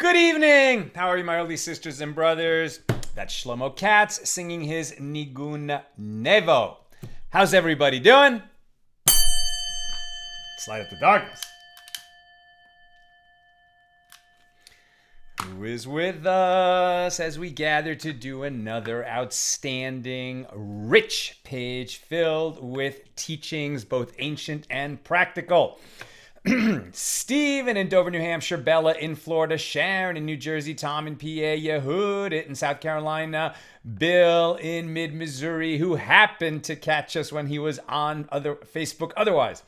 Good evening! How are you, my early sisters and brothers? That's Shlomo Katz singing his Nigun Nevo. How's everybody doing? Let's light up the darkness. Who is with us as we gather to do another outstanding, rich page filled with teachings, both ancient and practical? Stephen in Dover, New Hampshire, Bella in Florida, Sharon in New Jersey, Tom in PA, Yehud in South Carolina, Bill in mid-Missouri, who happened to catch us when he was on Facebook otherwise.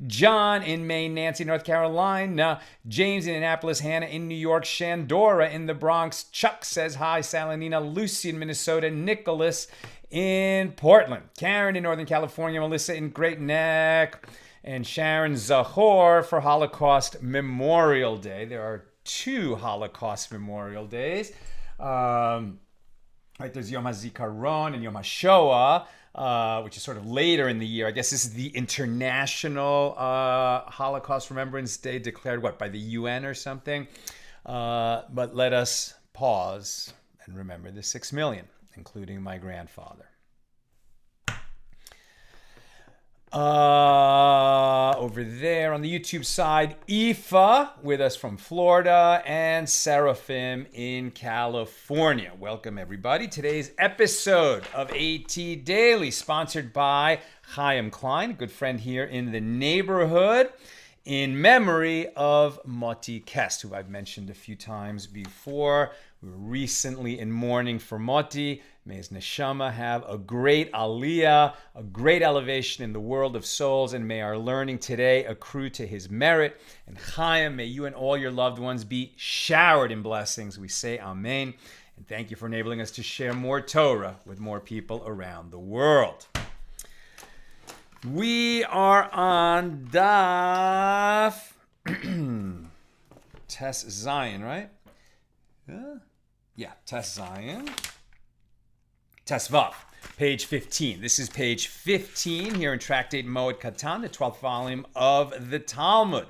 John in Maine, Nancy, North Carolina, James in Annapolis, Hannah in New York, Shandora in the Bronx, Chuck says hi, Salanina, Lucy in Minnesota, Nicholas in Portland, Karen in Northern California, Melissa in Great Neck, and Sharon Zahor for Holocaust Memorial Day. There are two Holocaust Memorial Days. Right, there's Yom HaZikaron and Yom HaShoah, which is sort of later in the year. I guess this is the International Holocaust Remembrance Day, declared, by the UN or something? But let us pause and remember the 6 million, including my grandfather. Over there on the YouTube side, Aoife with us from Florida, and Seraphim in California. Welcome, everybody. Today's episode of AT Daily, sponsored by Chaim Klein, a good friend here in the neighborhood, in memory of Moti Kest, who I've mentioned a few times before. We were recently in mourning for Moti. May his neshama have a great aliyah, a great elevation in the world of souls, and may our learning today accrue to his merit. And Chaim, may you and all your loved ones be showered in blessings. We say amen. And thank you for enabling us to share more Torah with more people around the world. We are on Daf Tes Zion, right? Yeah, Tes Zion. Tes Vav, page 15. This is page 15 here in Tractate Moed Katan, the 12th volume of the Talmud.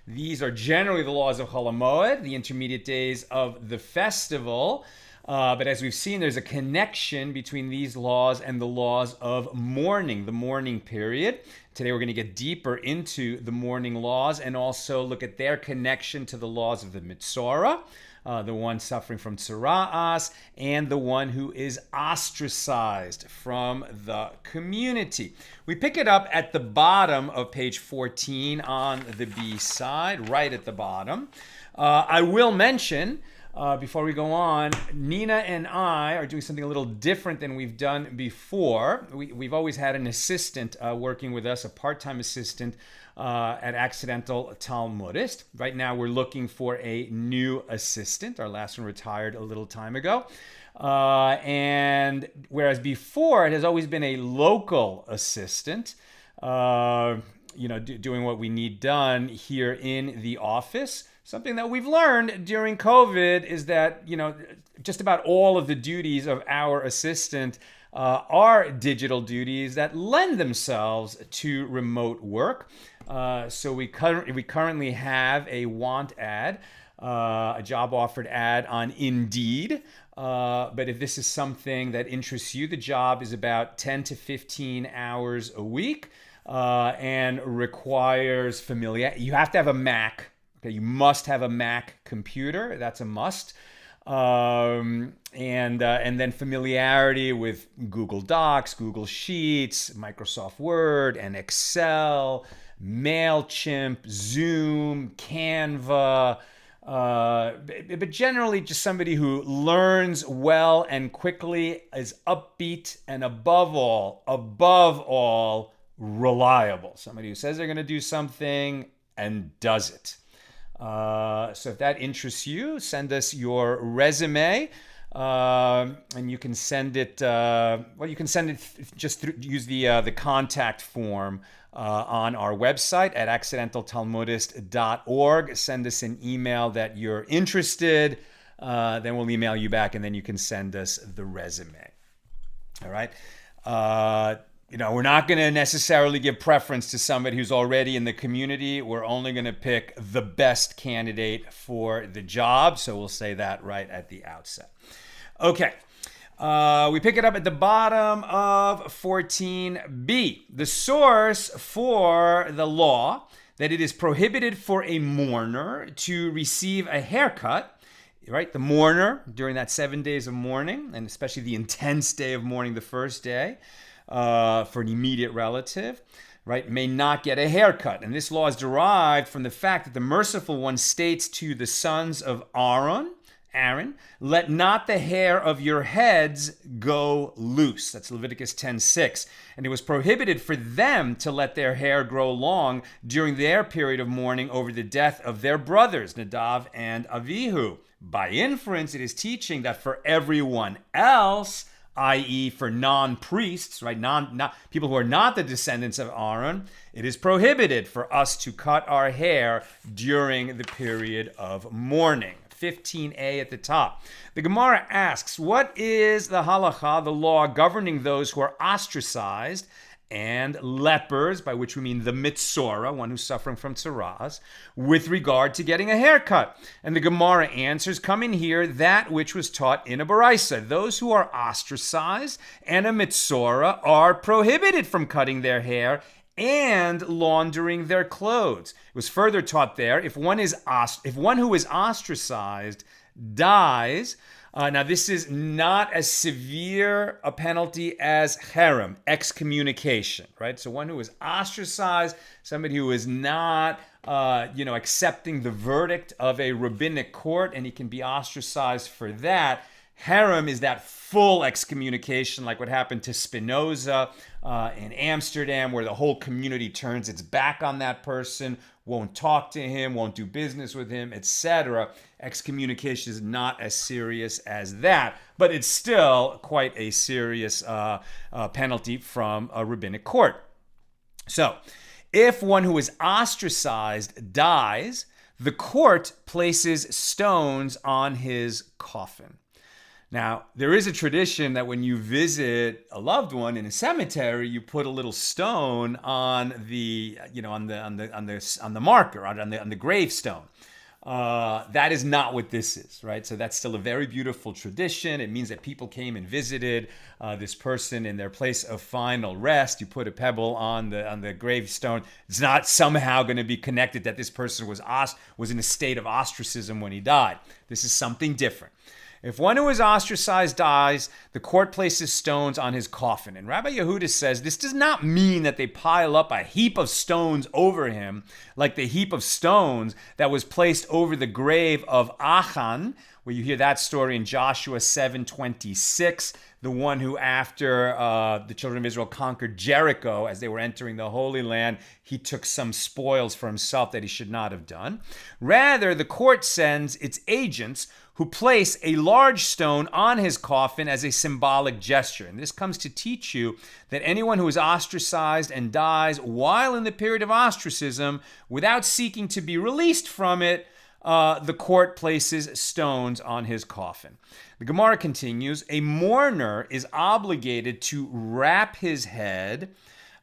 These are generally the laws of Chol HaMoed, the intermediate days of the festival. But as we've seen, there's a connection between these laws and the laws of mourning, the mourning period. Today we're going to get deeper into the mourning laws and also look at their connection to the laws of the Mitsura, the one suffering from tzara'as, and the one who is ostracized from the community. We pick it up at the bottom of page 14 on the B side, right at the bottom. I will mention, before we go on, Nina and I are doing something a little different than we've done before. We've always had an assistant working with us, a part-time assistant at Accidental Talmudist. Right now we're looking for a new assistant. Our last one retired a little time ago. And whereas before it has always been a local assistant, doing what we need done here in the office. Something that we've learned during COVID is that, just about all of the duties of our assistant are digital duties that lend themselves to remote work. So we currently have a want ad, a job offered ad on Indeed. But if this is something that interests you, the job is about 10 to 15 hours a week and requires you have to have a Mac. Okay, you must have a Mac computer. That's a must. And then familiarity with Google Docs, Google Sheets, Microsoft Word, and Excel, MailChimp, Zoom, Canva. But generally just somebody who learns well and quickly, is upbeat, and above all, reliable. Somebody who says they're going to do something and does it. So if that interests you, send us your resume, and you can send it. Use the contact form on our website at accidentaltalmudist.org. Send us an email that you're interested. Then we'll email you back, and then you can send us the resume. All right. we're not going to necessarily give preference to somebody who's already in the community. We're only going to pick the best candidate for the job. So we'll say that right at the outset. Okay. We pick it up at the bottom of 14b. The source for the law that it is prohibited for a mourner to receive a haircut, right? The mourner during that 7 days of mourning, and especially the intense day of mourning, the first day, for an immediate relative, right, may not get a haircut. And this law is derived from the fact that the merciful one states to the sons of Aaron, let not the hair of your heads go loose. That's Leviticus 10:6. And it was prohibited for them to let their hair grow long during their period of mourning over the death of their brothers, Nadav and Avihu. By inference, it is teaching that for everyone else, i.e. for non-priests, right, not people who are not the descendants of Aaron, it is prohibited for us to cut our hair during the period of mourning. 15a at the top. The Gemara asks, what is the halacha, the law governing those who are ostracized and lepers, by which we mean the Mitsura, one who's suffering from tsuras, with regard to getting a haircut? And the Gemara answers, come in here, that which was taught in a baraisa. Those who are ostracized and a Mitsura are prohibited from cutting their hair and laundering their clothes. It was further taught there, if one who is ostracized dies, now this is not as severe a penalty as herem, excommunication, right? So one who is ostracized, somebody who is not, accepting the verdict of a rabbinic court, and he can be ostracized for that. Herem is that full excommunication, like what happened to Spinoza in Amsterdam, where the whole community turns its back on that person, won't talk to him, won't do business with him, etc. Excommunication is not as serious as that, but it's still quite a serious penalty from a rabbinic court. So, if one who is ostracized dies, the court places stones on his coffin. Now, there is a tradition that when you visit a loved one in a cemetery, you put a little stone on the, on the marker, on the gravestone. That is not what this is, right? So that's still a very beautiful tradition. It means that people came and visited this person in their place of final rest. You put a pebble on the gravestone. It's not somehow going to be connected that this person was in a state of ostracism when he died. This is something different. If one who is ostracized dies, the court places stones on his coffin. And Rabbi Yehuda says this does not mean that they pile up a heap of stones over him, like the heap of stones that was placed over the grave of Achan, where you hear that story in Joshua 7:26, the one who after the children of Israel conquered Jericho as they were entering the Holy Land, he took some spoils for himself that he should not have done. Rather, the court sends its agents who place a large stone on his coffin as a symbolic gesture. And this comes to teach you that anyone who is ostracized and dies while in the period of ostracism, without seeking to be released from it, the court places stones on his coffin. The Gemara continues, a mourner is obligated to wrap his head.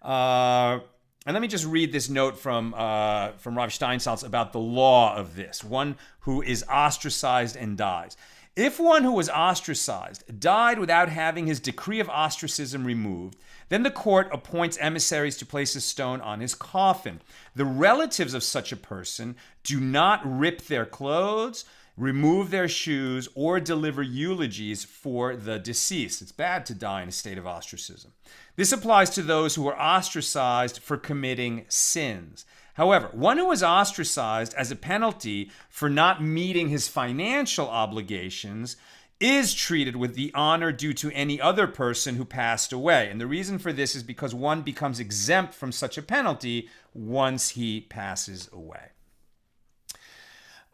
And let me just read this note from Rav Steinsaltz about the law of this, one who is ostracized and dies. If one who was ostracized died without having his decree of ostracism removed, then the court appoints emissaries to place a stone on his coffin. The relatives of such a person do not rip their clothes, remove their shoes, or deliver eulogies for the deceased. It's bad to die in a state of ostracism. This applies to those who are ostracized for committing sins. However, one who is ostracized as a penalty for not meeting his financial obligations is treated with the honor due to any other person who passed away. And the reason for this is because one becomes exempt from such a penalty once he passes away.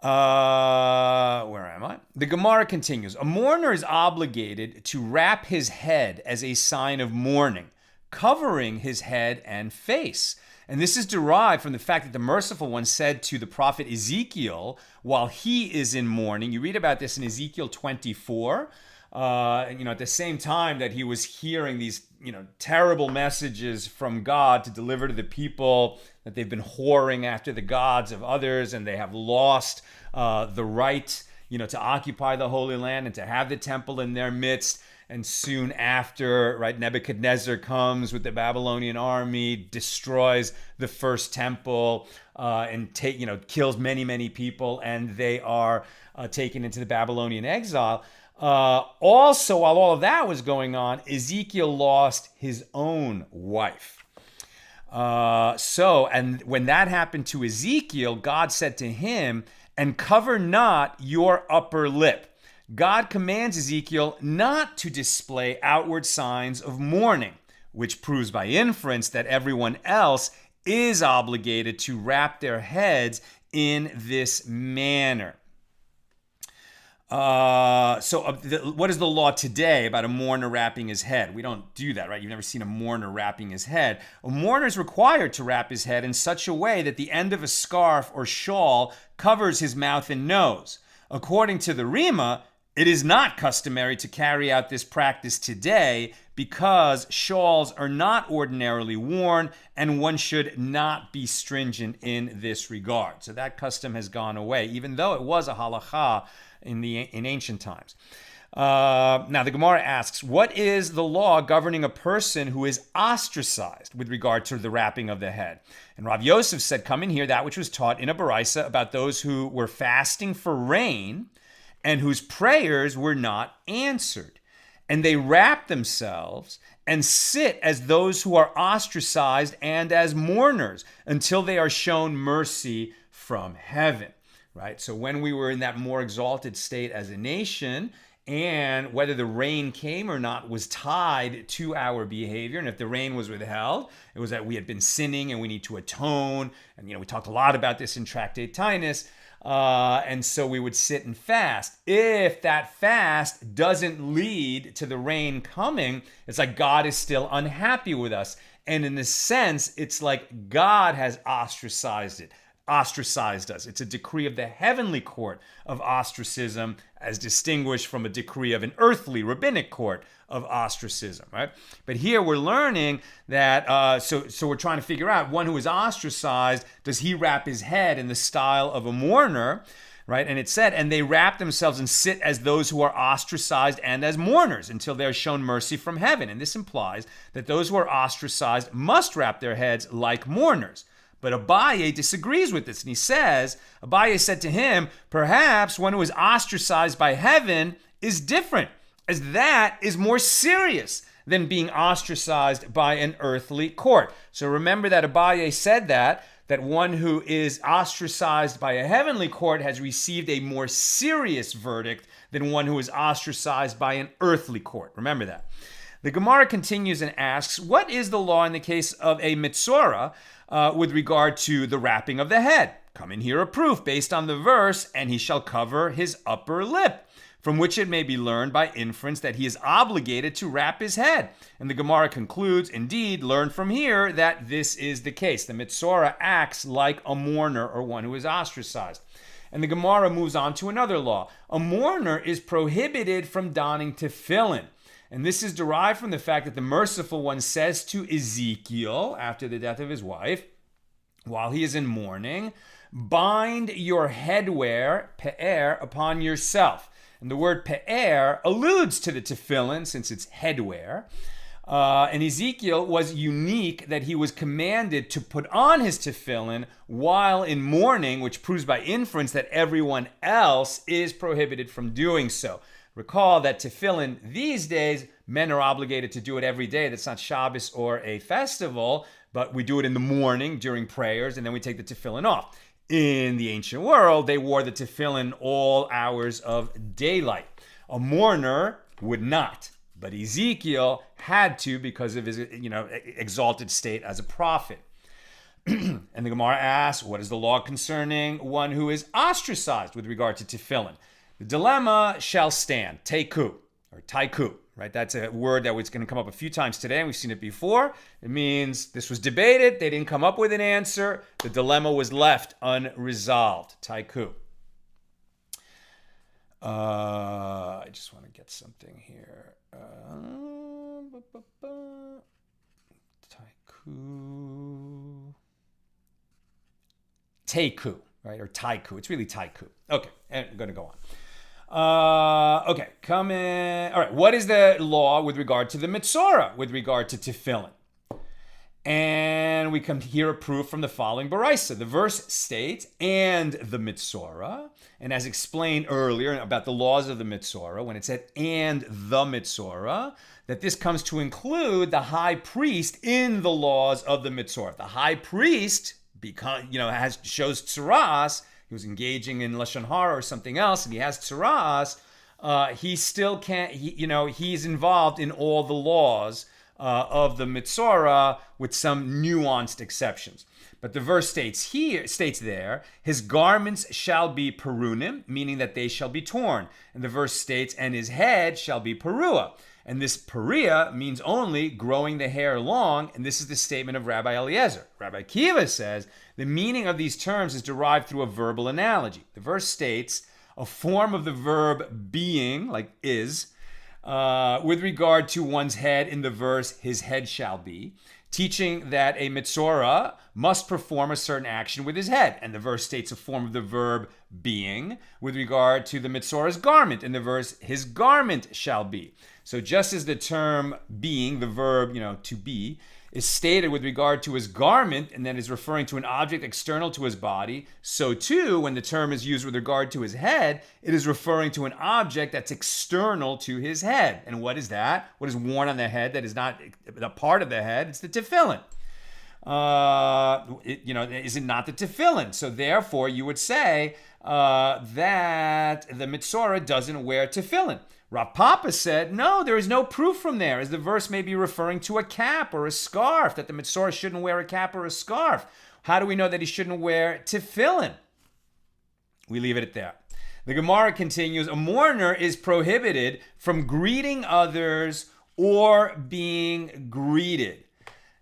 Where am I? The Gemara continues. A mourner is obligated to wrap his head as a sign of mourning, covering his head and face. And this is derived from the fact that the merciful one said to the prophet Ezekiel while he is in mourning. You read about this in Ezekiel 24. At the same time that he was hearing these, terrible messages from God to deliver to the people, that they've been whoring after the gods of others and they have lost the right, to occupy the Holy Land and to have the temple in their midst. And soon after, right, Nebuchadnezzar comes with the Babylonian army, destroys the first temple, and kills many, many people, and they are taken into the Babylonian exile. Also, while all of that was going on, Ezekiel lost his own wife. And when that happened to Ezekiel, God said to him, "And cover not your upper lip." God commands Ezekiel not to display outward signs of mourning, which proves by inference that everyone else is obligated to wrap their heads in this manner. What is the law today about a mourner wrapping his head? We don't do that, right? You've never seen a mourner wrapping his head. A mourner is required to wrap his head in such a way that the end of a scarf or shawl covers his mouth and nose. According to the Rima, it is not customary to carry out this practice today because shawls are not ordinarily worn and one should not be stringent in this regard. So that custom has gone away, even though it was a halakha in ancient times. Now the Gemara asks, what is the law governing a person who is ostracized with regard to the wrapping of the head? And Rav Yosef said, come in here, that which was taught in a baraisa about those who were fasting for rain and whose prayers were not answered. And they wrap themselves and sit as those who are ostracized and as mourners until they are shown mercy from heaven. Right? So when we were in that more exalted state as a nation, and whether the rain came or not was tied to our behavior. And if the rain was withheld, it was that we had been sinning and we need to atone. And, we talked a lot about this in Tractate Tainus. And so we would sit and fast. If that fast doesn't lead to the rain coming, it's like God is still unhappy with us. And in a sense, it's like God has ostracized us. It's a decree of the heavenly court of ostracism as distinguished from a decree of an earthly rabbinic court of ostracism, right? But here we're learning that, so we're trying to figure out one who is ostracized, does he wrap his head in the style of a mourner, right? And it said, and they wrap themselves and sit as those who are ostracized and as mourners until they are shown mercy from heaven. And this implies that those who are ostracized must wrap their heads like mourners. But Abaye disagrees with this, and he says, Abaye said to him, perhaps one who is ostracized by heaven is different, as that is more serious than being ostracized by an earthly court. So remember that Abaye said that one who is ostracized by a heavenly court has received a more serious verdict than one who is ostracized by an earthly court. Remember that. The Gemara continues and asks, what is the law in the case of a Mitsura with regard to the wrapping of the head? Come in here a proof based on the verse, and he shall cover his upper lip, from which it may be learned by inference that he is obligated to wrap his head. And the Gemara concludes, indeed, learn from here that this is the case. The Mitsura acts like a mourner or one who is ostracized. And the Gemara moves on to another law. A mourner is prohibited from donning tefillin. And this is derived from the fact that the Merciful One says to Ezekiel, after the death of his wife, while he is in mourning, bind your headwear, pe'er, upon yourself. And the word pe'er alludes to the tefillin, since it's headwear. And Ezekiel was unique that he was commanded to put on his tefillin while in mourning, which proves by inference that everyone else is prohibited from doing so. Recall that tefillin these days, men are obligated to do it every day. That's not Shabbos or a festival, but we do it in the morning during prayers, and then we take the tefillin off. In the ancient world, they wore the tefillin all hours of daylight. A mourner would not, but Ezekiel had to because of his, exalted state as a prophet. And the Gemara asks, what is the law concerning one who is ostracized with regard to tefillin? The dilemma shall stand, teiku, or taiku, right? That's a word that was going to come up a few times today, and we've seen it before. It means this was debated, they didn't come up with an answer, the dilemma was left unresolved, taiku. I just want to get get something here. Teiku, right? Or taiku. It's really taiku. Okay, and I'm going to go on. Okay, come in. All right, what is the law with regard to the metzora, with regard to tefillin? And we come here a proof from the following baraisa. The verse states, and the metzora, and as explained earlier about the laws of the metzora, when it said, and the metzora, that this comes to include the high priest in the laws of the metzora. The high priest, because shows tzuras, he was engaging in lashon hara or something else, and he has tzuras, he still can't. He's involved in all the laws of the Mitsura with some nuanced exceptions. But the verse states there, his garments shall be perunim, meaning that they shall be torn. And the verse states, and his head shall be perua. And this peria means only growing the hair long, and this is the statement of Rabbi Eliezer. Rabbi Kiva says, the meaning of these terms is derived through a verbal analogy. The verse states, a form of the verb being, like is, with regard to one's head in the verse, his head shall be, teaching that a metzora must perform a certain action with his head. And the verse states a form of the verb being with regard to the metzora's garment. In the verse, his garment shall be. So just as the term being, the verb, to be, is stated with regard to his garment and then is referring to an object external to his body, so too, when the term is used with regard to his head, it is referring to an object that's external to his head. And what is that? What is worn on the head that is not a part of the head? It's the tefillin. Is it not the tefillin? So therefore, you would say that the metzora doesn't wear tefillin. Rav Papa said, no, there is no proof from there, as the verse may be referring to a cap or a scarf, that the metzora shouldn't wear a cap or a scarf. How do we know that he shouldn't wear tefillin? We leave it at that. The Gemara continues, a mourner is prohibited from greeting others or being greeted.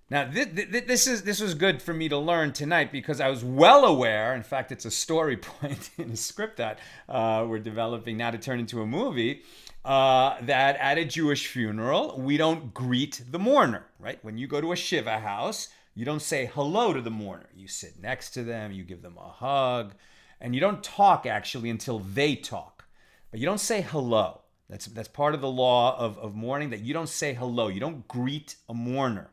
Now, this was good for me to learn tonight because I was well aware, in fact, it's a story point in a script that we're developing now to turn into a movie, that at a Jewish funeral, we don't greet the mourner, right? When you go to a shiva house, you don't say hello to the mourner. You sit next to them, you give them a hug, and you don't talk actually until they talk. But you don't say hello. That's part of the law of mourning, that you don't say hello. You don't greet a mourner.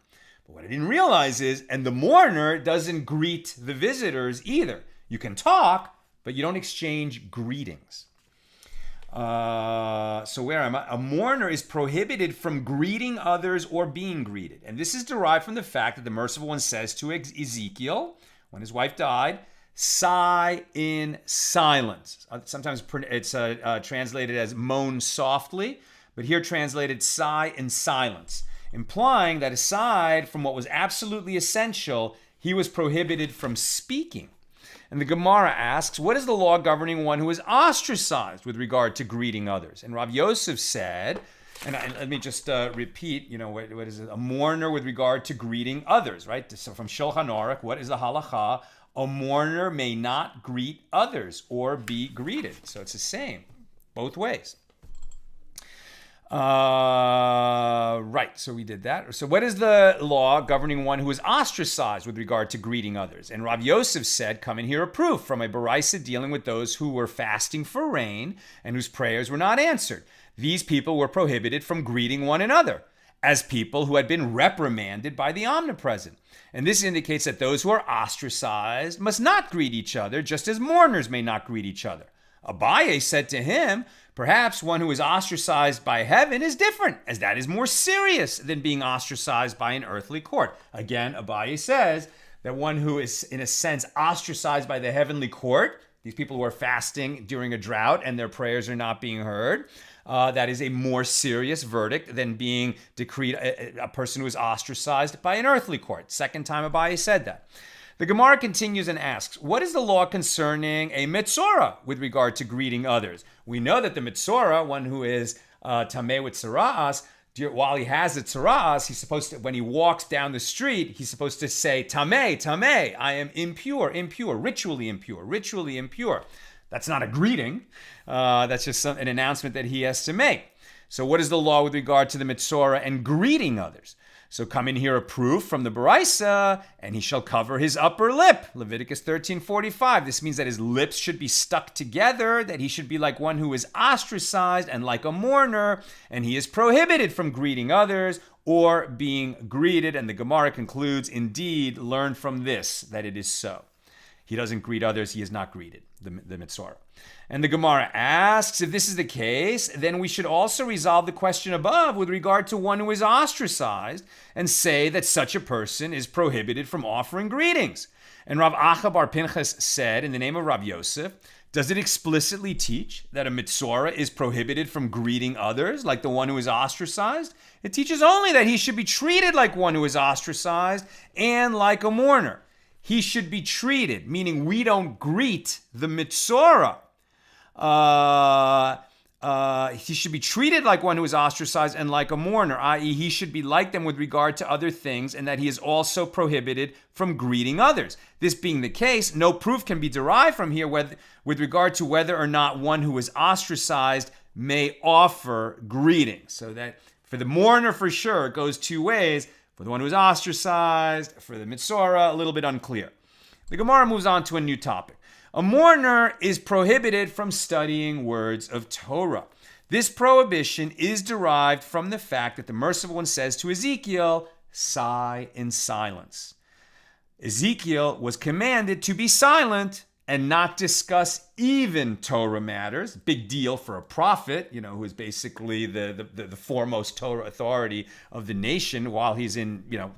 But what I didn't realize is, and the mourner doesn't greet the visitors either. You can talk, but you don't exchange greetings. So where am I? A mourner is prohibited from greeting others or being greeted. And this is derived from the fact that the Merciful One says to Ezekiel, when his wife died, sigh in silence. Sometimes it's translated as moan softly, but here translated sigh in silence, implying that aside from what was absolutely essential, he was prohibited from speaking. And the Gemara asks, what is the law governing one who is ostracized with regard to greeting others? And Rav Yosef said, and let me just repeat, what is it? A mourner with regard to greeting others, right? So from Shulchan Aruch, what is the halacha? A mourner may not greet others or be greeted. So it's the same, both ways. Right, so we did that. So what is the law governing one who is ostracized with regard to greeting others? And Rav Yosef said, come and hear a proof from a baraisa dealing with those who were fasting for rain and whose prayers were not answered. These people were prohibited from greeting one another as people who had been reprimanded by the omnipresent. And this indicates that those who are ostracized must not greet each other, just as mourners may not greet each other. Abaye said to him, perhaps one who is ostracized by heaven is different, as that is more serious than being ostracized by an earthly court. Again, Abaye says that one who is, in a sense, ostracized by the heavenly court, these people who are fasting during a drought and their prayers are not being heard, that is a more serious verdict than being decreed a person who is ostracized by an earthly court. Second time Abaye said that. The Gemara continues and asks, what is the law concerning a metzora with regard to greeting others? We know that the metzora, one who is tameh with tzuras, while he has the tzuras, he's supposed to, when he walks down the street, he's supposed to say, tameh, tameh, I am impure, ritually impure. That's not a greeting. That's just an announcement that he has to make. So what is the law with regard to the metzora and greeting others? So come in here a proof from the Baraisa, and he shall cover his upper lip. Leviticus 13:45. This means that his lips should be stuck together, that he should be like one who is ostracized and like a mourner, and he is prohibited from greeting others or being greeted. And the Gemara concludes, indeed, learn from this that it is so. He doesn't greet others, he is not greeted, the metzora. And the Gemara asks, if this is the case, then we should also resolve the question above with regard to one who is ostracized and say that such a person is prohibited from offering greetings. And Rav Acha bar Pinchas said, in the name of Rav Yosef, does it explicitly teach that a metzora is prohibited from greeting others like the one who is ostracized? It teaches only that he should be treated like one who is ostracized and like a mourner. He should be treated, meaning we don't greet the metzora. He should be treated like one who is ostracized and like a mourner, i.e. he should be like them with regard to other things, and that he is also prohibited from greeting others. This being the case, no proof can be derived from here with regard to whether or not one who is ostracized may offer greetings. So that for the mourner, for sure, it goes two ways. For the one who is ostracized, for the metzora, a little bit unclear. The Gemara moves on to a new topic. A mourner is prohibited from studying words of Torah. This prohibition is derived from the fact that the Merciful One says to Ezekiel, sigh in silence. Ezekiel was commanded to be silent and not discuss even Torah matters. Big deal for a prophet, who is basically the foremost Torah authority of the nation while he's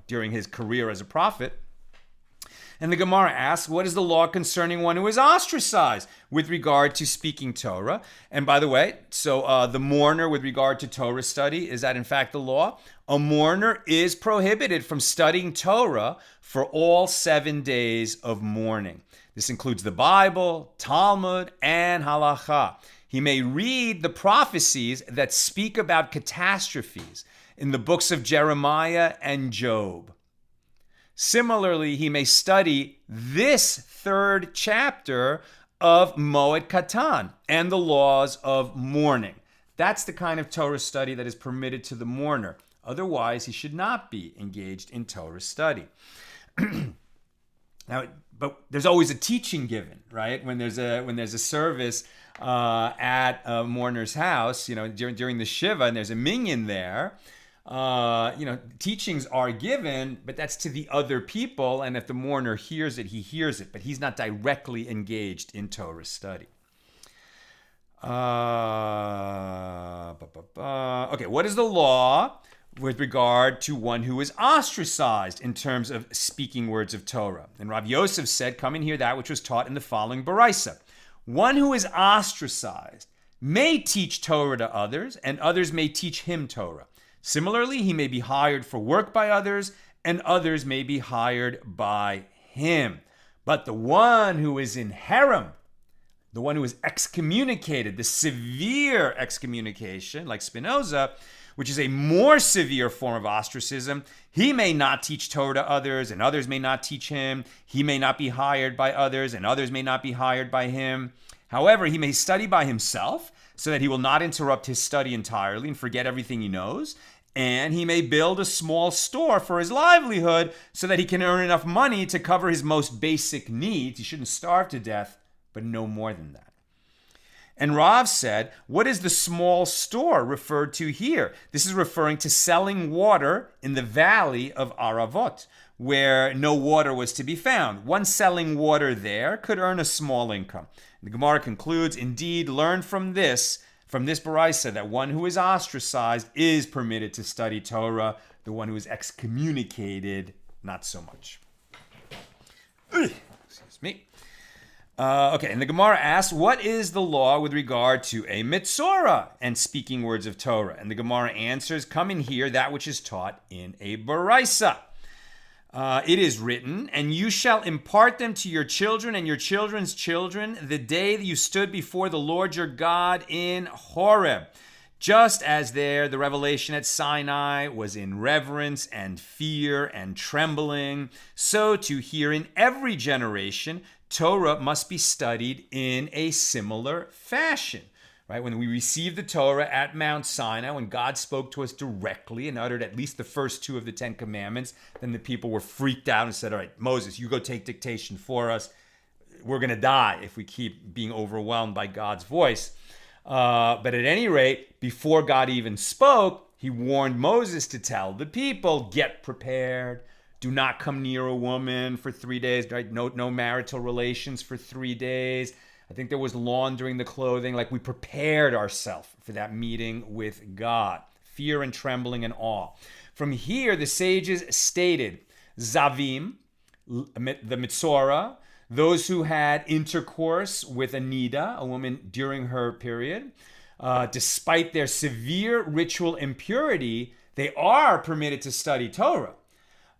during his career as a prophet. And the Gemara asks, what is the law concerning one who is ostracized with regard to speaking Torah? And by the way, so the mourner with regard to Torah study, is that in fact the law? A mourner is prohibited from studying Torah for all 7 days of mourning. This includes the Bible, Talmud, and Halacha. He may read the prophecies that speak about catastrophes in the books of Jeremiah and Job. Similarly, he may study this 3rd chapter of Moed Katan and the laws of mourning. That's the kind of Torah study that is permitted to the mourner. Otherwise, he should not be engaged in Torah study. Now, but there's always a teaching given, right? When there's a service at a mourner's house, during the Shiva, and there's a minyan there, teachings are given, but that's to the other people, and if the mourner hears it, he hears it, but he's not directly engaged in Torah study. Okay, what is the law with regard to one who is ostracized in terms of speaking words of Torah? And Rav Yosef said, come and hear that which was taught in the following Baraisa. One who is ostracized may teach Torah to others, and others may teach him Torah. Similarly, he may be hired for work by others, and others may be hired by him. But the one who is in herem, the one who is excommunicated, the severe excommunication, like Spinoza, which is a more severe form of ostracism, he may not teach Torah to others, and others may not teach him. He may not be hired by others, and others may not be hired by him. However, he may study by himself, so that he will not interrupt his study entirely and forget everything he knows. And he may build a small store for his livelihood so that he can earn enough money to cover his most basic needs. He shouldn't starve to death, but no more than that. And Rav said, what is the small store referred to here? This is referring to selling water in the valley of Aravot, where no water was to be found. One selling water there could earn a small income. The Gemara concludes, indeed, learn from this Baraisa, that one who is ostracized is permitted to study Torah. The one who is excommunicated, not so much. Excuse me. And the Gemara asks, what is the law with regard to a metzora and speaking words of Torah? And the Gemara answers, come and hear that which is taught in a Baraisa. It is written, and you shall impart them to your children and your children's children the day that you stood before the Lord your God in Horeb. Just as there the revelation at Sinai was in reverence and fear and trembling, so to here in every generation Torah must be studied in a similar fashion. right? When we received the Torah at Mount Sinai, when God spoke to us directly and uttered at least the first two of the 10 commandments, then the people were freaked out and said, all right, Moses, you go take dictation for us. We're going to die if we keep being overwhelmed by God's voice. But at any rate, before God even spoke, he warned Moses to tell the people, get prepared. Do not come near a woman for 3 days, right? No marital relations for 3 days. I think there was laundering the clothing. Like, we prepared ourselves for that meeting with God. Fear and trembling and awe. From here, the sages stated, Zavim, the Mitsura, those who had intercourse with a nida, a woman during her period, despite their severe ritual impurity, they are permitted to study Torah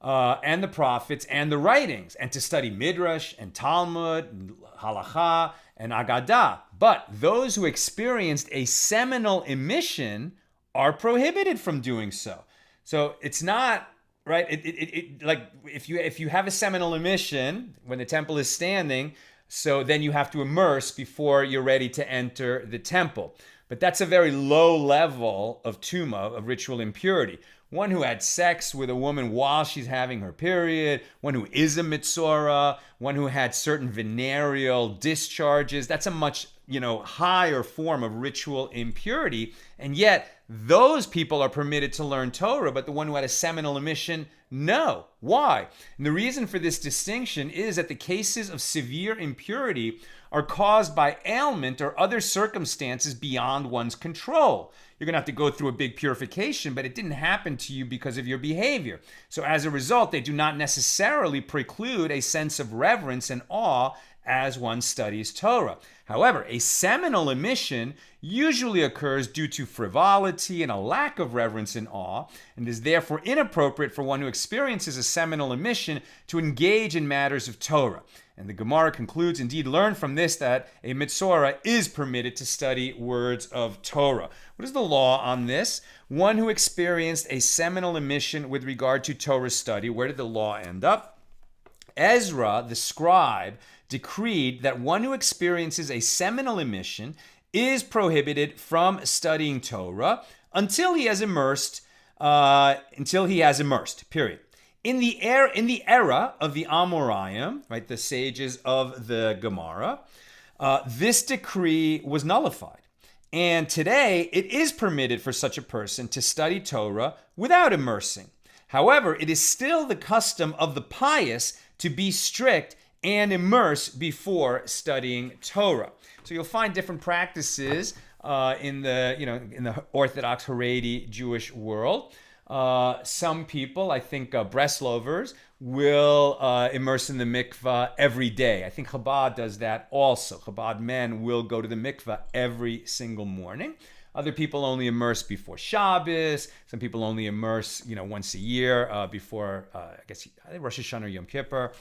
and the prophets and the writings, and to study Midrash and Talmud, and Halacha and Agadah. But those who experienced a seminal emission are prohibited from doing so. So it's not right. It like if you have a seminal emission when the temple is standing, so then you have to immerse before you're ready to enter the temple. But that's a very low level of tuma, of ritual impurity. One who had sex with a woman while she's having her period, one who is a metzora, one who had certain venereal discharges, that's a much, higher form of ritual impurity. And yet, those people are permitted to learn Torah, but the one who had a seminal emission, no. Why? And the reason for this distinction is that the cases of severe impurity are caused by ailment or other circumstances beyond one's control. You're going to have to go through a big purification, but it didn't happen to you because of your behavior. So as a result, they do not necessarily preclude a sense of reverence and awe as one studies Torah. However, a seminal emission usually occurs due to frivolity and a lack of reverence and awe, and is therefore inappropriate for one who experiences a seminal emission to engage in matters of Torah. And the Gemara concludes, indeed, learn from this that a metzora is permitted to study words of Torah. What is the law on this? One who experienced a seminal emission with regard to Torah study, where did the law end up? Ezra, the scribe, decreed that one who experiences a seminal emission is prohibited from studying Torah until he has immersed, period. In the era of the Amoraim, right, the sages of the Gemara, this decree was nullified. And today, it is permitted for such a person to study Torah without immersing. However, it is still the custom of the pious to be strict and immerse before studying Torah. So you'll find different practices in the Orthodox Haredi Jewish world. Some people, I think Breslovers, will immerse in the mikvah every day. I think Chabad does that also. Chabad men will go to the mikvah every single morning. Other people only immerse before Shabbos. Some people only immerse, once a year before, Rosh Hashanah or Yom Kippur.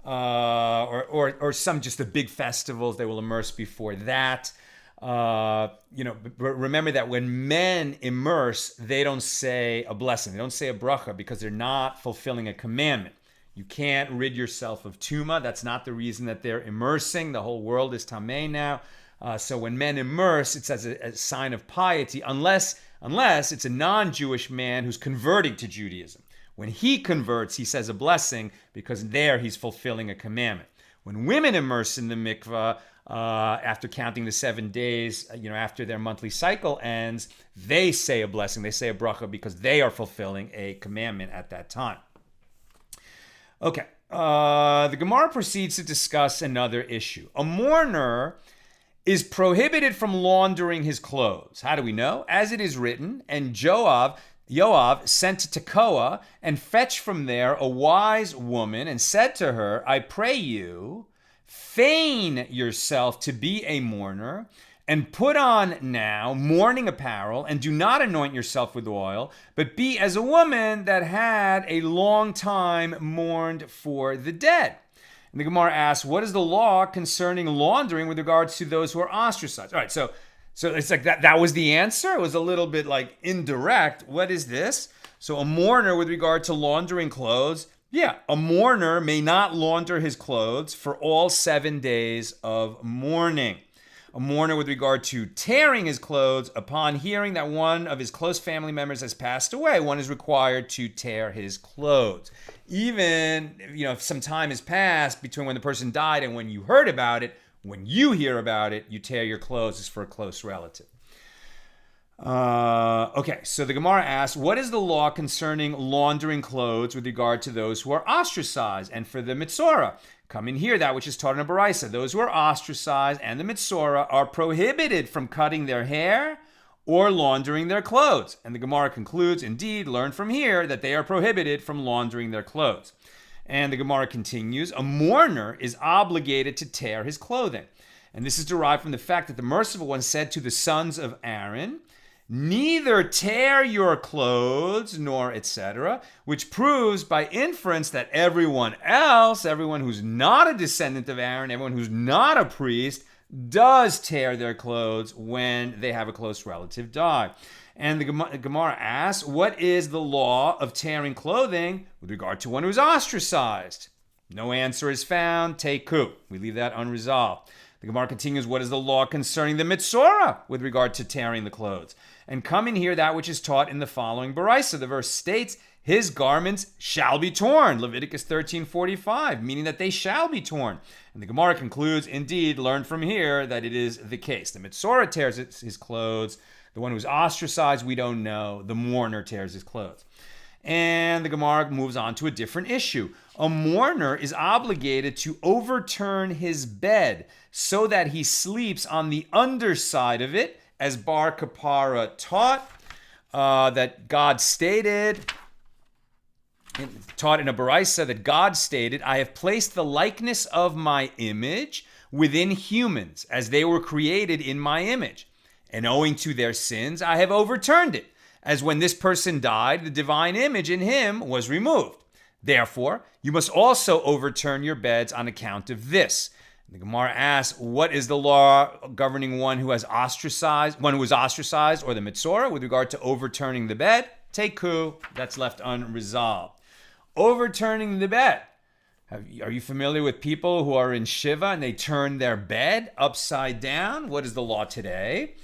Or some just the big festivals, they will immerse before that. Remember that when men immerse, they don't say a blessing. They don't say a bracha because they're not fulfilling a commandment. You can't rid yourself of tuma. That's not the reason that they're immersing. The whole world is tamei now. So when men immerse, it's as a sign of piety, unless it's a non-Jewish man who's converting to Judaism. When he converts, he says a blessing because there he's fulfilling a commandment. When women immerse in the mikvah, after counting the 7 days, after their monthly cycle ends, they say a blessing, they say a bracha because they are fulfilling a commandment at that time. Okay, the Gemara proceeds to discuss another issue. A mourner is prohibited from laundering his clothes. How do we know? As it is written, and Joab sent to Tekoa and fetched from there a wise woman and said to her, I pray you, feign yourself to be a mourner and put on now mourning apparel and do not anoint yourself with oil, but be as a woman that had a long time mourned for the dead. And the Gemara asks, what is the law concerning laundering with regards to those who are ostracized? All right, so it's like that was the answer. It was a little bit like indirect. What is this? So a mourner with regard to laundering clothes, a mourner may not launder his clothes for all 7 days of mourning. a mourner with regard to tearing his clothes upon hearing that one of his close family members has passed away. One is required to tear his clothes. Even, if some time has passed between when the person died and when you heard about it, when you hear about it, you tear your clothes as for a close relative. Okay, so the Gemara asks, what is the law concerning laundering clothes with regard to those who are ostracized? And for the Mitsura, come in here, that which is taught in a Baraisa. Those who are ostracized and the Mitsura are prohibited from cutting their hair or laundering their clothes. And the Gemara concludes, indeed, learn from here that they are prohibited from laundering their clothes. And the Gemara continues, a mourner is obligated to tear his clothing. And this is derived from the fact that the Merciful One said to the sons of Aaron, neither tear your clothes nor etc., which proves by inference that everyone else, everyone who's not a descendant of Aaron, everyone who's not a priest, does tear their clothes when they have a close relative die. And the Gemara asks, what is the law of tearing clothing with regard to one who's ostracized? No answer is found. Teku. We leave that unresolved. The Gemara continues, what is the law concerning the Mitsura with regard to tearing the clothes? And come in here that which is taught in the following Baraisa. The verse states, his garments shall be torn. Leviticus 13:45, meaning that they shall be torn. And the Gemara concludes, indeed, learn from here that it is the case. The Mitsura tears his clothes. The one who's ostracized, we don't know. The mourner tears his clothes. And the Gemara moves on to a different issue. A mourner is obligated to overturn his bed so that he sleeps on the underside of it, as Bar Kapara taught, that God stated, taught in a Baraisa, that God stated, I have placed the likeness of my image within humans, as they were created in my image. And owing to their sins, I have overturned it, as when this person died, the divine image in him was removed. Therefore, you must also overturn your beds on account of this. The Gemara asks, what is the law governing one who was ostracized, or the Mitsura, with regard to overturning the bed? Teku, that's left unresolved. Overturning the bed. Are you familiar with people who are in Shiva and they turn their bed upside down? What is the law today?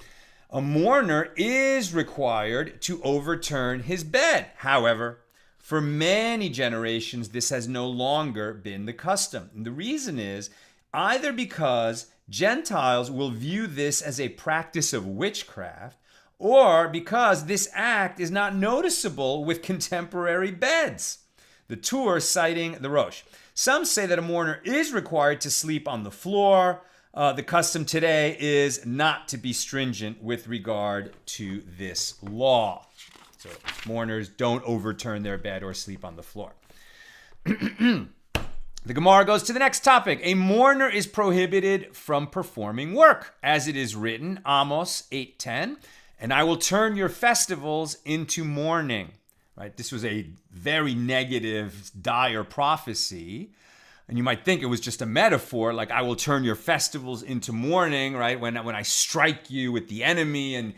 A mourner is required to overturn his bed. However, for many generations, this has no longer been the custom. And the reason is either because Gentiles will view this as a practice of witchcraft, or because this act is not noticeable with contemporary beds. The Tur citing the Rosh. Some say that a mourner is required to sleep on the floor. The custom today is not to be stringent with regard to this law. So mourners don't overturn their bed or sleep on the floor. The Gemara goes to the next topic. A mourner is prohibited from performing work, as it is written, Amos 8:10, and I will turn your festivals into mourning. Right? This was a very negative, dire prophecy. And you might think it was just a metaphor, like I will turn your festivals into mourning, right? When I strike you with the enemy and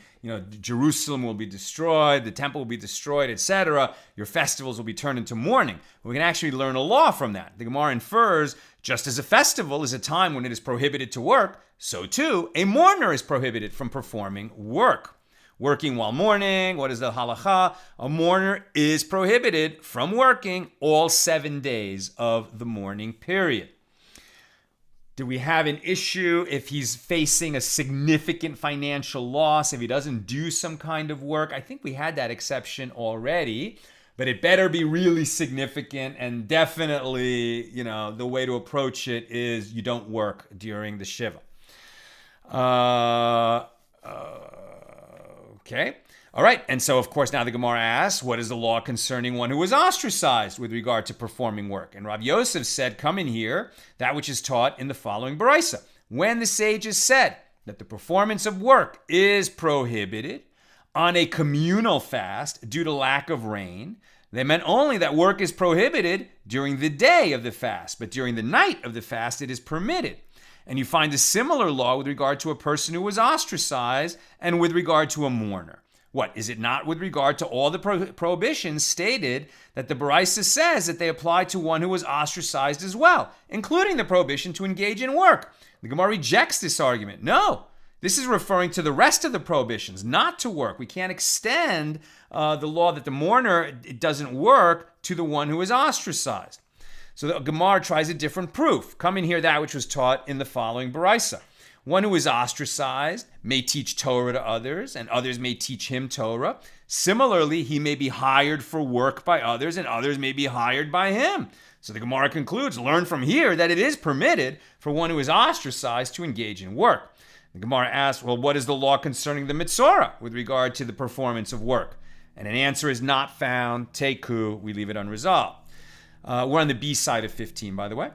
Jerusalem will be destroyed, the temple will be destroyed, etc. Your festivals will be turned into mourning. We can actually learn a law from that. The Gemara infers, just as a festival is a time when it is prohibited to work, so too a mourner is prohibited from performing work. Working while mourning, what is the halacha? A mourner is prohibited from working all 7 days of the mourning period. Do we have an issue if he's facing a significant financial loss, if he doesn't do some kind of work? I think we had that exception already, but it better be really significant, and definitely, the way to approach it is you don't work during the Shiva. Okay. All right. And so, of course, now the Gemara asks, what is the law concerning one who was ostracized with regard to performing work? And Rav Yosef said, come in here, that which is taught in the following Baraisa. When the sages said that the performance of work is prohibited on a communal fast due to lack of rain, they meant only that work is prohibited during the day of the fast, but during the night of the fast it is permitted. And you find a similar law with regard to a person who was ostracized and with regard to a mourner. What, is it not with regard to all the prohibitions stated that the Baraisa says that they apply to one who was ostracized as well, including the prohibition to engage in work? The Gemara rejects this argument. No, This is referring to the rest of the prohibitions, not to work. We can't extend the law that the mourner, it doesn't work, to the one who is ostracized. So the Gemara tries a different proof. Come and hear that which was taught in the following Baraisa. One who is ostracized may teach Torah to others, and others may teach him Torah. Similarly, he may be hired for work by others, and others may be hired by him. So the Gemara concludes, learn from here that it is permitted for one who is ostracized to engage in work. The Gemara asks, well, what is the law concerning the Mitsura with regard to the performance of work? And an answer is not found. Teku, we leave it unresolved. We're on the B side of 15, by the way.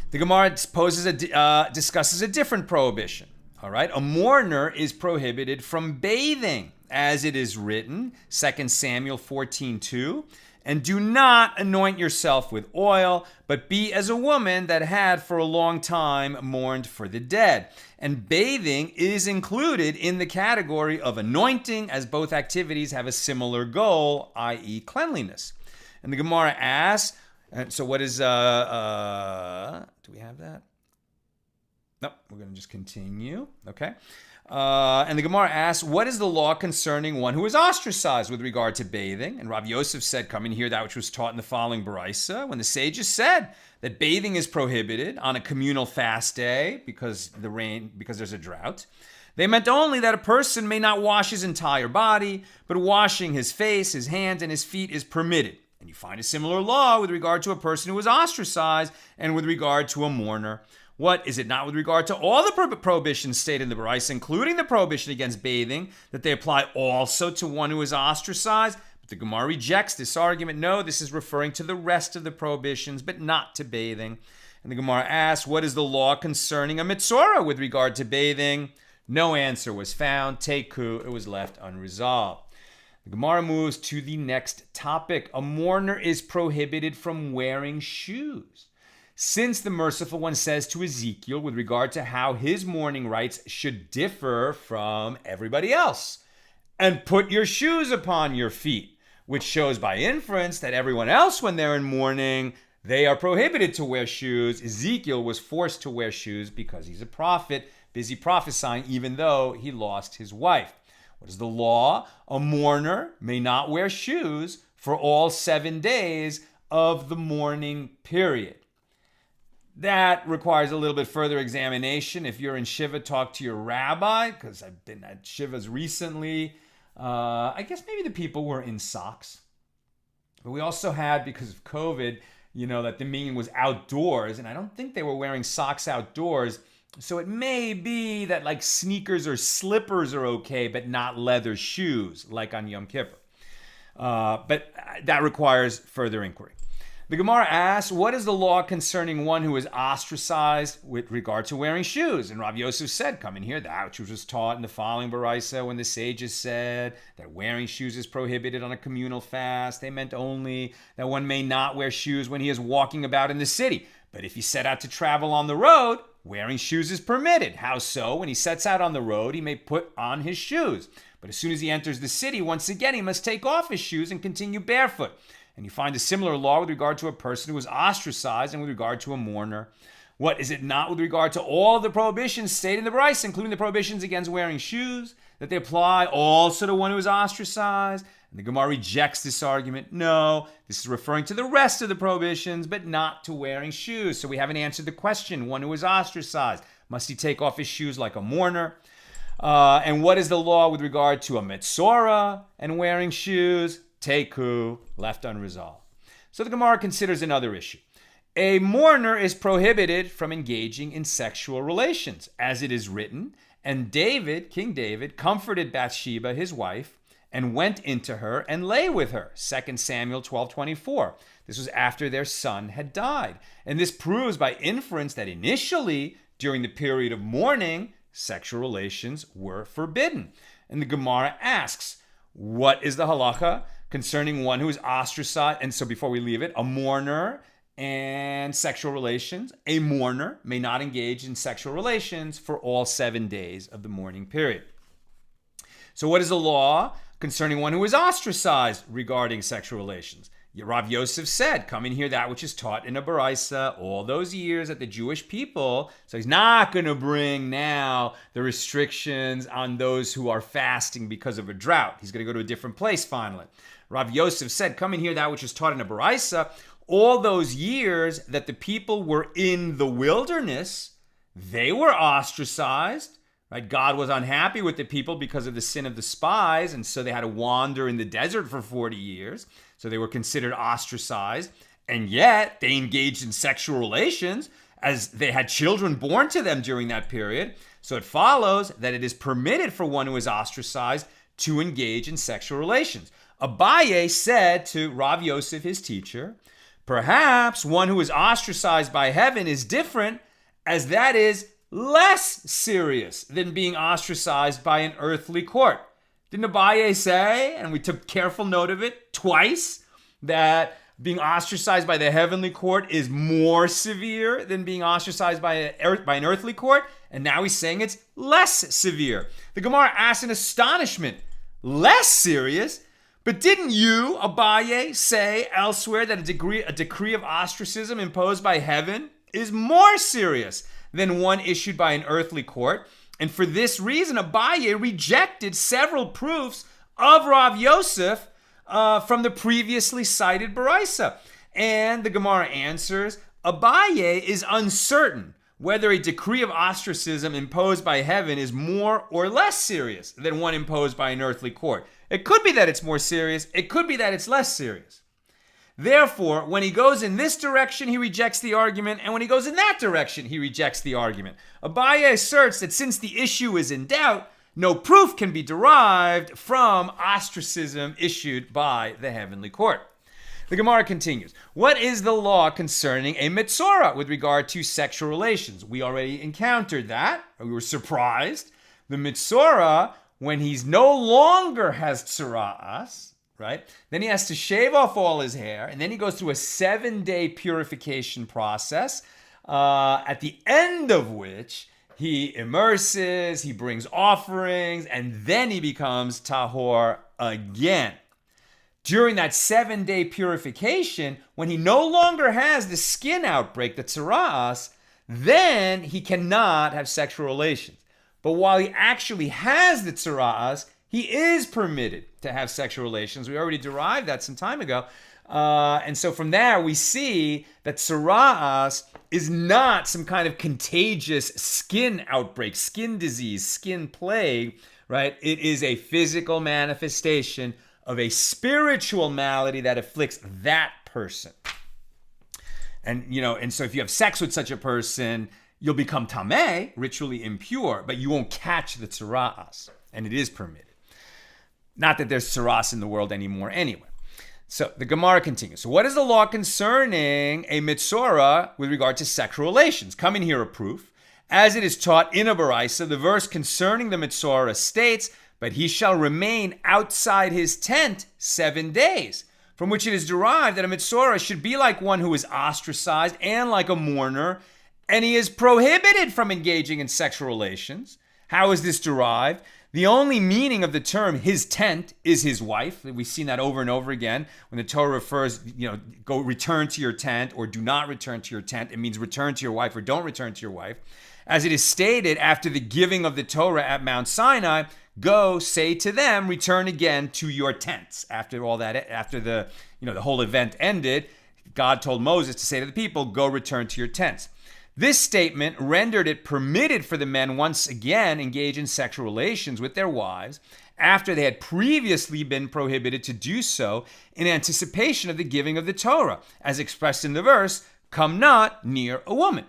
The Gemara discusses a different prohibition. All right, a mourner is prohibited from bathing, as it is written, 2 Samuel 14:2. And do not anoint yourself with oil, but be as a woman that had for a long time mourned for the dead. And bathing is included in the category of anointing, as both activities have a similar goal, i.e. cleanliness. And the Gemara asks, so what is, do we have that? No, we're going to just continue. Okay. And the Gemara asks, what is the law concerning one who is ostracized with regard to bathing? And Rabbi Yosef said, come and hear that which was taught in the following Baraisa, when the sages said that bathing is prohibited on a communal fast day because there's a drought. They meant only that a person may not wash his entire body, but washing his face, his hands, and his feet is permitted. And you find a similar law with regard to a person who is ostracized and with regard to a mourner. What is it not with regard to all the prohibitions stated in the Baraisa, including the prohibition against bathing, that they apply also to one who is ostracized? But the Gemara rejects this argument. No, this is referring to the rest of the prohibitions, but not to bathing. And the Gemara asks, what is the law concerning a metzora with regard to bathing? No answer was found. Teku, it was left unresolved. The Gemara moves to the next topic. A mourner is prohibited from wearing shoes. Since the Merciful One says to Ezekiel with regard to how his mourning rites should differ from everybody else, and put your shoes upon your feet, which shows by inference that everyone else, when they're in mourning, they are prohibited to wear shoes. Ezekiel was forced to wear shoes because he's a prophet, busy prophesying, even though he lost his wife. What is the law? A mourner may not wear shoes for all 7 days of the mourning period. That requires a little bit further examination. If you're in Shiva, talk to your rabbi, because I've been at Shivas recently. I guess maybe the people were in socks. But we also had, because of COVID, that the meeting was outdoors, and I don't think they were wearing socks outdoors. So it may be that like sneakers or slippers are okay, but not leather shoes, like on Yom Kippur. But that requires further inquiry. The Gemara asks, what is the law concerning one who is ostracized with regard to wearing shoes? And Rabbi Yosef said, come and hear that which was taught in the following Baraisa, when the sages said that wearing shoes is prohibited on a communal fast. They meant only that one may not wear shoes when he is walking about in the city. But if he set out to travel on the road, wearing shoes is permitted. How so? When he sets out on the road, he may put on his shoes. But as soon as he enters the city, once again, he must take off his shoes and continue barefoot. And you find a similar law with regard to a person who is ostracized and with regard to a mourner. What is it not with regard to all the prohibitions stated in the Baraisa, including the prohibitions against wearing shoes, that they apply also to one who is ostracized? And the Gemara rejects this argument. No, this is referring to the rest of the prohibitions, but not to wearing shoes. So we haven't answered the question. One who is ostracized, must he take off his shoes like a mourner? And what is the law with regard to a metzora and wearing shoes? Teku, left unresolved. So the Gemara considers another issue. A mourner is prohibited from engaging in sexual relations, as it is written, and David, King David, comforted Bathsheba, his wife, and went into her and lay with her. 2 Samuel 12:24. This was after their son had died. And this proves by inference that initially, during the period of mourning, sexual relations were forbidden. And the Gemara asks, what is the halacha concerning one who is ostracized? And so before we leave it, a mourner and sexual relations. A mourner may not engage in sexual relations for all 7 days of the mourning period. So what is the law concerning one who is ostracized regarding sexual relations? Rav Yosef said, come and hear that which is taught in a baraisa all those years at the Jewish people. So he's not going to bring now the restrictions on those who are fasting because of a drought. He's going to go to a different place finally. Rav Yosef said, come and hear that which is taught in a baraisa all those years that the people were in the wilderness. They were ostracized. Right? God was unhappy with the people because of the sin of the spies, and so they had to wander in the desert for 40 years. So they were considered ostracized, and yet they engaged in sexual relations as they had children born to them during that period. So it follows that it is permitted for one who is ostracized to engage in sexual relations. Abaye said to Rav Yosef, his teacher, perhaps one who is ostracized by heaven is different, as that is less serious than being ostracized by an earthly court. Didn't Abaye say, and we took careful note of it twice, that being ostracized by the heavenly court is more severe than being ostracized by an earthly court? And now he's saying it's less severe. The Gemara asks in astonishment, less serious? But didn't you, Abaye, say elsewhere that a decree of ostracism imposed by heaven is more serious than one issued by an earthly court? And for this reason, Abaye rejected several proofs of Rav Yosef from the previously cited Baraisa. And the Gemara answers, Abaye is uncertain whether a decree of ostracism imposed by heaven is more or less serious than one imposed by an earthly court. It could be that it's more serious. It could be that it's less serious. Therefore, when he goes in this direction, he rejects the argument, and when he goes in that direction, he rejects the argument. Abaye asserts that since the issue is in doubt, no proof can be derived from ostracism issued by the heavenly court. The Gemara continues. What is the law concerning a metzora with regard to sexual relations? We already encountered that. We were surprised. The metzora, when he's no longer has tzara'as, right? Then he has to shave off all his hair, and then he goes through a 7-day purification process, at the end of which he immerses, he brings offerings, and then he becomes tahor again. During that 7-day purification, when he no longer has the skin outbreak, the tzara'as, then he cannot have sexual relations. But while he actually has the tzara'as, he is permitted to have sexual relations. We already derived that some time ago. And so from there, we see that tzara'as is not some kind of contagious skin outbreak, skin disease, skin plague, right? It is a physical manifestation of a spiritual malady that afflicts that person. And so if you have sex with such a person, you'll become tameh, ritually impure, but you won't catch the tzara'as, and it is permitted. Not that there's tzara'as in the world anymore anyway. So the Gemara continues. So what is the law concerning a mitsura with regard to sexual relations? Come in here a proof. As it is taught in a baraisa, the verse concerning the mitsura states, but he shall remain outside his tent 7 days, from which it is derived that a mitsura should be like one who is ostracized and like a mourner, and he is prohibited from engaging in sexual relations. How is this derived? The only meaning of the term his tent is his wife. We've seen that over and over again. When the Torah refers, go return to your tent or do not return to your tent, it means return to your wife or don't return to your wife. As it is stated after the giving of the Torah at Mount Sinai, go say to them, return again to your tents. After all that, after the whole event ended, God told Moses to say to the people, go return to your tents. This statement rendered it permitted for the men once again engage in sexual relations with their wives after they had previously been prohibited to do so in anticipation of the giving of the Torah, as expressed in the verse, come not near a woman.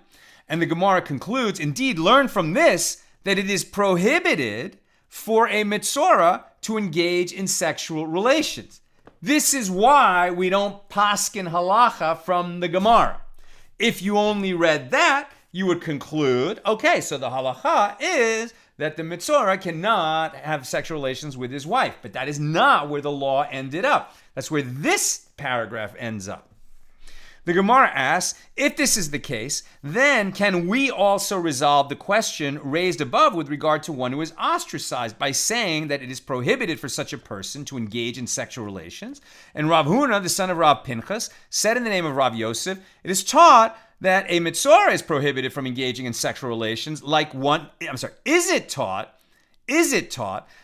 And the Gemara concludes, indeed, learn from this that it is prohibited for a metzora to engage in sexual relations. This is why we don't paskin halacha from the Gemara. If you only read that, you would conclude, okay, so the halacha is that the metzora cannot have sexual relations with his wife. But that is not where the law ended up. That's where this paragraph ends up. The Gemara asks, if this is the case, then can we also resolve the question raised above with regard to one who is ostracized by saying that it is prohibited for such a person to engage in sexual relations? And Rav Huna, the son of Rav Pinchas, said in the name of Rav Yosef, it is taught that a metzora is prohibited from engaging in sexual relations is it taught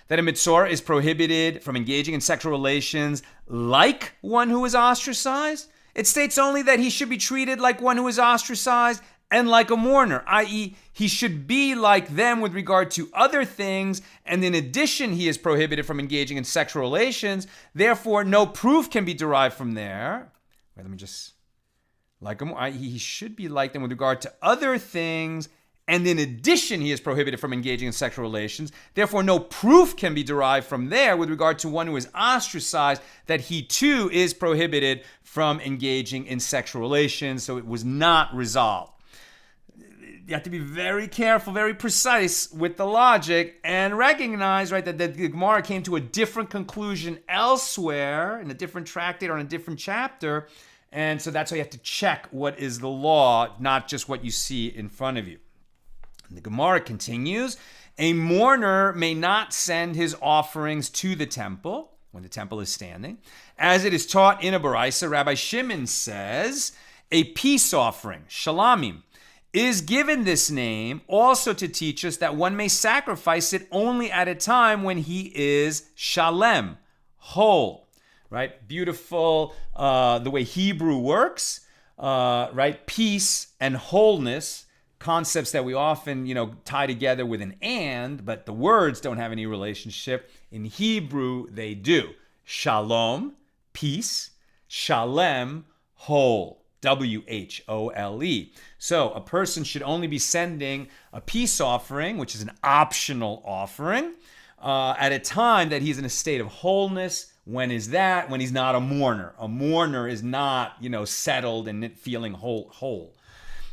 that a metzora is prohibited from engaging in sexual relations like one who is ostracized? It states only that he should be treated like one who is ostracized and like a mourner, i.e., he should be like them with regard to other things, and in addition, he is prohibited from engaging in sexual relations. Therefore, no proof can be derived from there. He should be like them with regard to other things, and in addition, he is prohibited from engaging in sexual relations. Therefore, no proof can be derived from there with regard to one who is ostracized that he too is prohibited from engaging in sexual relations. So it was not resolved. You have to be very careful, very precise with the logic and recognize, right, that the Gemara came to a different conclusion elsewhere in a different tractate or in a different chapter. And so that's why you have to check what is the law, not just what you see in front of you. The Gemara continues, a mourner may not send his offerings to the temple when the temple is standing. As it is taught in a Baraisa, Rabbi Shimon says, a peace offering, shalamim, is given this name also to teach us that one may sacrifice it only at a time when he is shalem, whole, right? Beautiful, the way Hebrew works, right? Peace and wholeness, concepts that we often, tie together with an and, but the words don't have any relationship. In Hebrew, they do. Shalom, peace. Shalem, whole. W-H-O-L-E. So a person should only be sending a peace offering, which is an optional offering, at a time that he's in a state of wholeness. When is that? When he's not a mourner. A mourner is not, settled and feeling whole.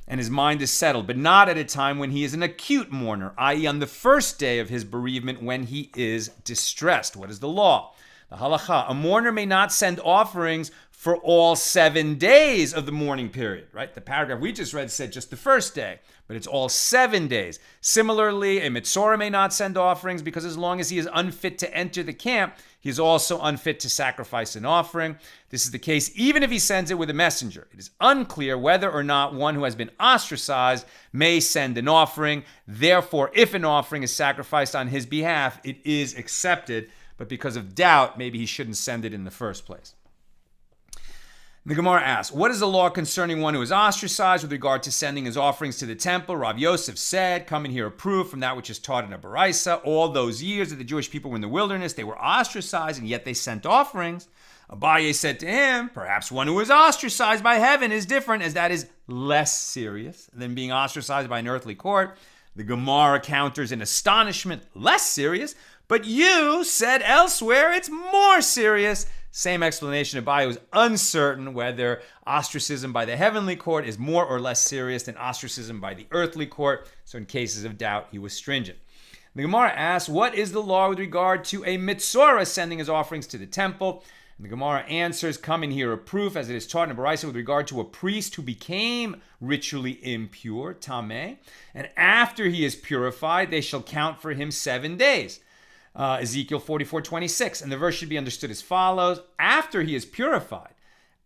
And his mind is settled, but not at a time when he is an acute mourner, i.e. on the first day of his bereavement when he is distressed. What is the law? The halacha, a mourner may not send offerings for all 7 days of the mourning period, right? The paragraph we just read said just the first day, but it's all 7 days. Similarly, a metzora may not send offerings because as long as he is unfit to enter the camp, he is also unfit to sacrifice an offering. This is the case even if he sends it with a messenger. It is unclear whether or not one who has been ostracized may send an offering. Therefore, if an offering is sacrificed on his behalf, it is accepted. But because of doubt, maybe he shouldn't send it in the first place. The Gemara asks, what is the law concerning one who is ostracized with regard to sending his offerings to the temple? Rav Yosef said, come and hear a proof from that which is taught in a Baraisa. All those years that the Jewish people were in the wilderness, they were ostracized, and yet they sent offerings. Abaye said to him, perhaps one who is ostracized by heaven is different, as that is less serious than being ostracized by an earthly court. The Gemara counters in astonishment, less serious, but you said elsewhere it's more serious. Same explanation. Abaye was uncertain whether ostracism by the heavenly court is more or less serious than ostracism by the earthly court. So in cases of doubt, he was stringent. The Gemara asks, what is the law with regard to a Mitsura sending his offerings to the temple? And the Gemara answers, come and hear a proof, as it is taught in Baraisa with regard to a priest who became ritually impure, tameh, and after he is purified, they shall count for him 7 days. Ezekiel 44:26, and the verse should be understood as follows: after he is purified,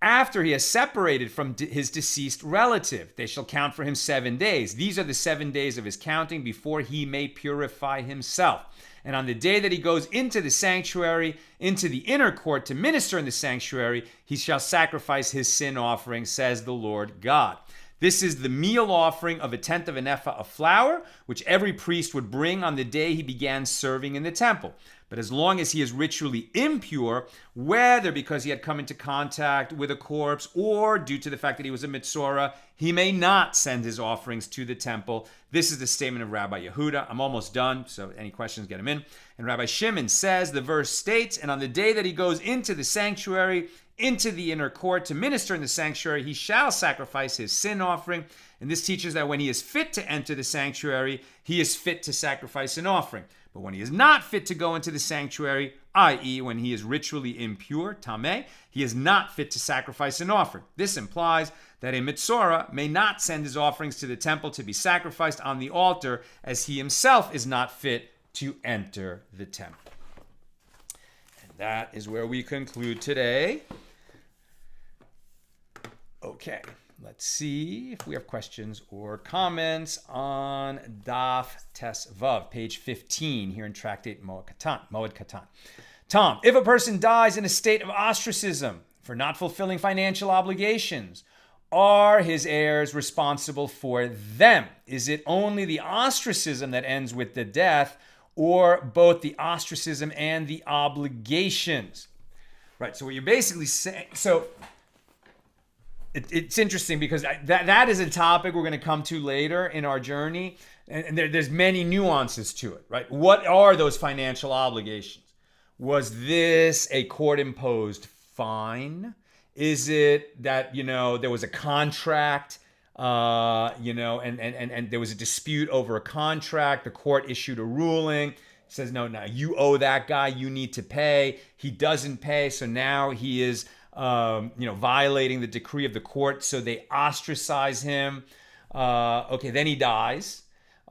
after he has separated from his deceased relative, they shall count for him 7 days. These are the 7 days of his counting before he may purify himself. And on the day that he goes into the sanctuary, into the inner court to minister in the sanctuary, he shall sacrifice his sin offering, says the Lord God. This is the meal offering of 1/10 of an ephah of flour, which every priest would bring on the day he began serving in the temple. But as long as he is ritually impure, whether because he had come into contact with a corpse or due to the fact that he was a Mitsura, he may not send his offerings to the temple. This is the statement of Rabbi Yehuda. I'm almost done, so any questions, get them in. And Rabbi Shimon says, the verse states, and on the day that he goes into the sanctuary, into the inner court to minister in the sanctuary, he shall sacrifice his sin offering. And this teaches that when he is fit to enter the sanctuary, he is fit to sacrifice an offering. But when he is not fit to go into the sanctuary, i.e., when he is ritually impure, tameh, he is not fit to sacrifice an offering. This implies that a Mitsura may not send his offerings to the temple to be sacrificed on the altar, as he himself is not fit to enter the temple. And that is where we conclude today. Okay, let's see if we have questions or comments on Daf Tes Vav, page 15 here in Tractate Moed Katan. Tom, if a person dies in a state of ostracism for not fulfilling financial obligations, are his heirs responsible for them? Is it only the ostracism that ends with the death, or both the ostracism and the obligations? Right, so what you're basically saying, so it's interesting because that is a topic we're going to come to later in our journey, and there's many nuances to it, right? What are those financial obligations? Was this a court-imposed fine? Is it that, there was a contract, and there was a dispute over a contract, the court issued a ruling, says, no, you owe that guy, you need to pay. He doesn't pay, so now he is violating the decree of the court, so they ostracize him. Then he dies.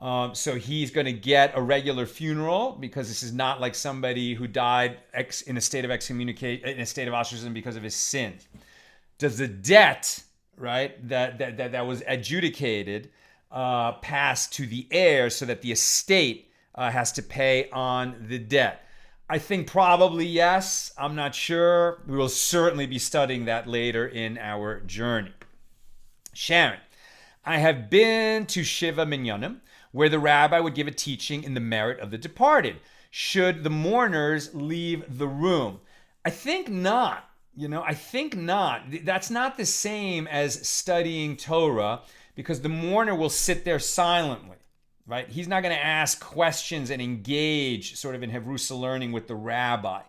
So he's going to get a regular funeral, because this is not like somebody who died in a state of excommunication, in a state of ostracism because of his sins. Does the debt, right, that was adjudicated, pass to the heir so that the estate has to pay on the debt? I think probably yes. I'm not sure. We will certainly be studying that later in our journey. Sharon, I have been to Shiva Minyanim, where the rabbi would give a teaching in the merit of the departed. Should the mourners leave the room? I think not. I think not. That's not the same as studying Torah, because the mourner will sit there silently, right? He's not going to ask questions and engage sort of in Havrusa learning with the rabbi.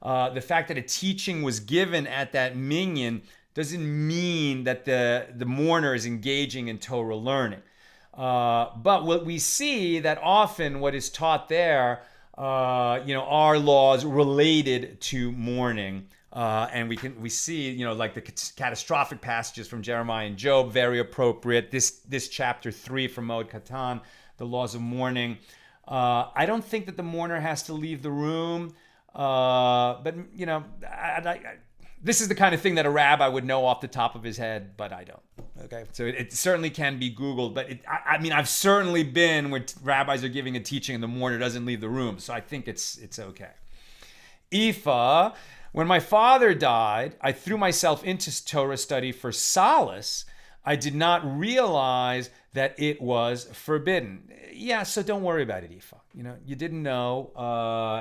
The fact that a teaching was given at that minyan doesn't mean that the mourner is engaging in Torah learning. But what we see that often what is taught there, are laws related to mourning. And we see, like the catastrophic passages from Jeremiah and Job, very appropriate. This chapter 3 from Moed Katan, the laws of mourning. I don't think that the mourner has to leave the room. But this is the kind of thing that a rabbi would know off the top of his head, but I don't. Okay, so it certainly can be Googled, but I've certainly been where rabbis are giving a teaching and the mourner doesn't leave the room, so I think it's okay. Ifa, when my father died, I threw myself into Torah study for solace. I did not realize that it was forbidden. Yeah, so don't worry about it, Ifa. You didn't know,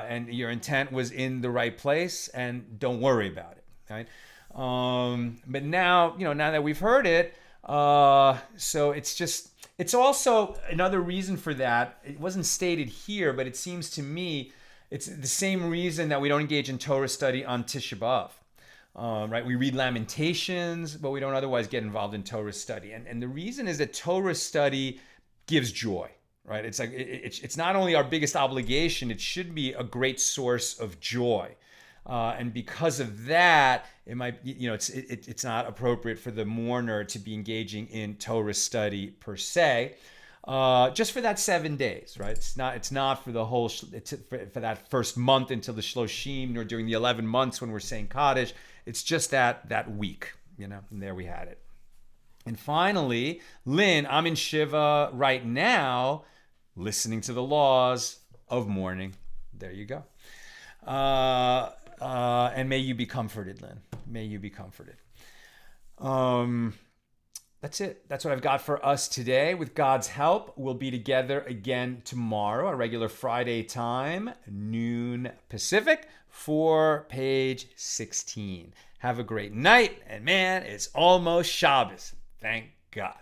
and your intent was in the right place, and don't worry about it. Right? But now, now that we've heard it, so it's also another reason for that. It wasn't stated here, but it seems to me it's the same reason that we don't engage in Torah study on Tisha B'Av. Right? We read Lamentations, but we don't otherwise get involved in Torah study. And the reason is that Torah study gives joy. Right? It's like it's not only our biggest obligation, it should be a great source of joy. And because of that, it might, it's not appropriate for the mourner to be engaging in Torah study per se, just for that 7 days, right? It's not for the whole, for that first month until the Shloshim, nor during the 11 months when we're saying Kaddish. It's just that week, and there we had it. And finally, Lynn, I'm in Shiva right now, listening to the laws of mourning. There you go. And may you be comforted, Lynn. May you be comforted. That's it. That's what I've got for us today. With God's help, we'll be together again tomorrow, a regular Friday time, noon Pacific, for page 16. Have a great night. And man, it's almost Shabbos. Thank God.